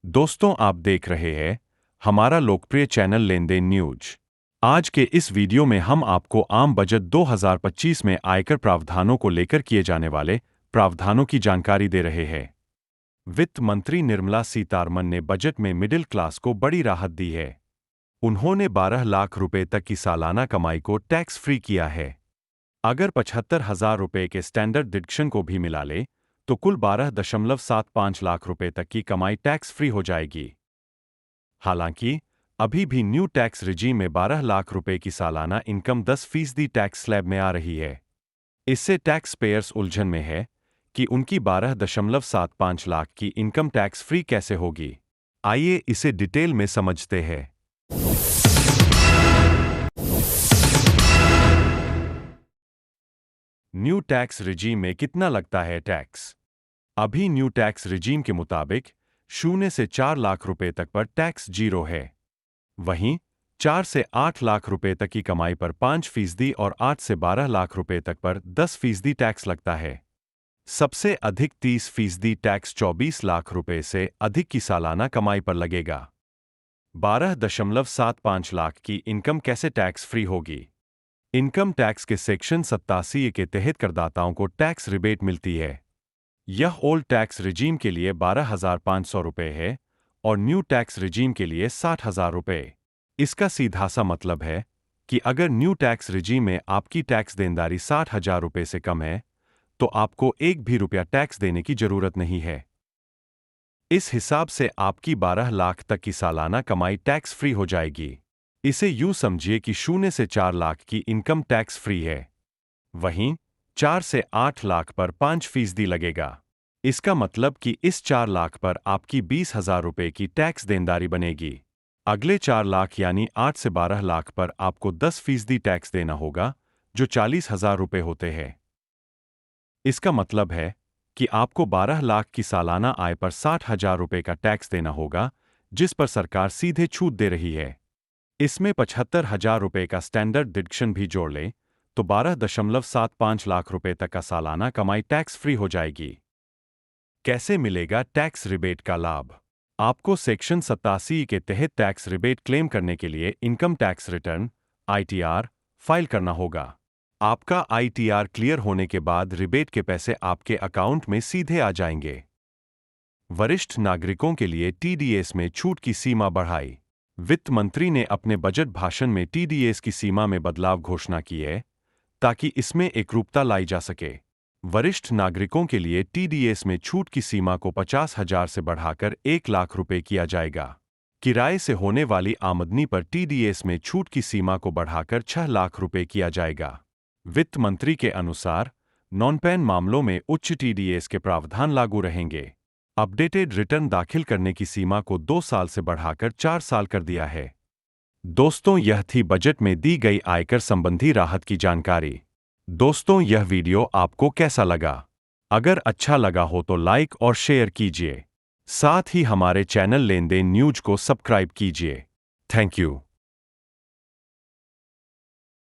दोस्तों, आप देख रहे हैं हमारा लोकप्रिय चैनल लेनदेन न्यूज। आज के इस वीडियो में हम आपको आम बजट 2025 में आयकर प्रावधानों को लेकर किए जाने वाले प्रावधानों की जानकारी दे रहे हैं। वित्त मंत्री निर्मला सीतारमण ने बजट में मिडिल क्लास को बड़ी राहत दी है। उन्होंने 12 लाख रुपए तक की सालाना कमाई को टैक्स फ्री किया है। अगर 75,000 रुपए के स्टैंडर्ड डिडक्शन को भी मिला ले तो कुल 12.75 लाख रुपए तक की कमाई टैक्स फ्री हो जाएगी। हालांकि अभी भी न्यू टैक्स रिजीम में 12 लाख रुपए की सालाना इनकम 10% टैक्स स्लैब में आ रही है। इससे टैक्स पेयर्स उलझन में है कि उनकी 12.75 लाख की इनकम टैक्स फ्री कैसे होगी। आइए इसे डिटेल में समझते हैं। न्यू टैक्स रिजीम में कितना लगता है टैक्स? अभी न्यू टैक्स रिजीम के मुताबिक 0 से 4 लाख रुपए तक पर टैक्स 0 है। वहीं 4 से 8 लाख रुपए तक की कमाई पर 5% और 8 से 12 लाख रुपए तक पर 10% टैक्स लगता है। सबसे अधिक 30% टैक्स 24 लाख रुपए से अधिक की सालाना कमाई पर लगेगा। 12.75 लाख की इनकम कैसे टैक्स फ्री होगी? इनकम टैक्स के सेक्शन 87 के तहत करदाताओं को टैक्स रिबेट मिलती है। यह ओल्ड टैक्स रिजीम के लिए 12,500 रुपये है और न्यू टैक्स रिजीम के लिए 60,000 रुपये। इसका सीधा सा मतलब है कि अगर न्यू टैक्स रिजीम में आपकी टैक्स देनदारी 60,000 रुपये से कम है तो आपको एक भी रुपया टैक्स देने की जरूरत नहीं है। इस हिसाब से आपकी 12 लाख तक की सालाना कमाई टैक्स फ्री हो जाएगी। इसे यूं समझिए कि 0 से 4 लाख की इनकम टैक्स फ्री है, वहीं 4 से 8 लाख पर 5% लगेगा। इसका मतलब कि इस 4 लाख पर आपकी 20,000 रुपये की टैक्स देनदारी बनेगी। अगले 4 लाख यानी 8 से 12 लाख पर आपको 10% टैक्स देना होगा, जो 40,000 रुपये होते हैं। इसका मतलब है कि आपको 12 लाख की सालाना आय पर 60,000 रुपये का टैक्स देना होगा, जिस पर सरकार सीधे छूट दे रही है। इसमें 75,000 रुपये का स्टैंडर्ड डिडक्शन भी जोड़ लें तो 12.75 लाख रुपए तक का सालाना कमाई टैक्स फ्री हो जाएगी। कैसे मिलेगा टैक्स रिबेट का लाभ? आपको सेक्शन 87 के तहत टैक्स रिबेट क्लेम करने के लिए income tax return (ITR) file करना होगा। आपका ITR क्लियर होने के बाद रिबेट के पैसे आपके अकाउंट में सीधे आ जाएंगे। वरिष्ठ नागरिकों के लिए TDS में छूट की सीमा बढ़ाई। वित्त मंत्री ने अपने बजट भाषण में TDS की सीमा में बदलाव घोषणा की है ताकि इसमें एकरूपता लाई जा सके। वरिष्ठ नागरिकों के लिए TDS में छूट की सीमा को 50,000 से बढ़ाकर 1 लाख रुपए किया जाएगा। किराए से होने वाली आमदनी पर TDS में छूट की सीमा को बढ़ाकर 6 लाख रुपए किया जाएगा। वित्त मंत्री के अनुसार नॉन पैन मामलों में उच्च TDS के प्रावधान लागू रहेंगे। अपडेटेड रिटर्न दाखिल करने की सीमा को 2 साल से बढ़ाकर 4 साल कर दिया है। दोस्तों, यह थी बजट में दी गई आयकर संबंधी राहत की जानकारी। दोस्तों, यह वीडियो आपको कैसा लगा? अगर अच्छा लगा हो तो लाइक और शेयर कीजिए। साथ ही हमारे चैनल लेनदेन न्यूज को सब्सक्राइब कीजिए। Thank you.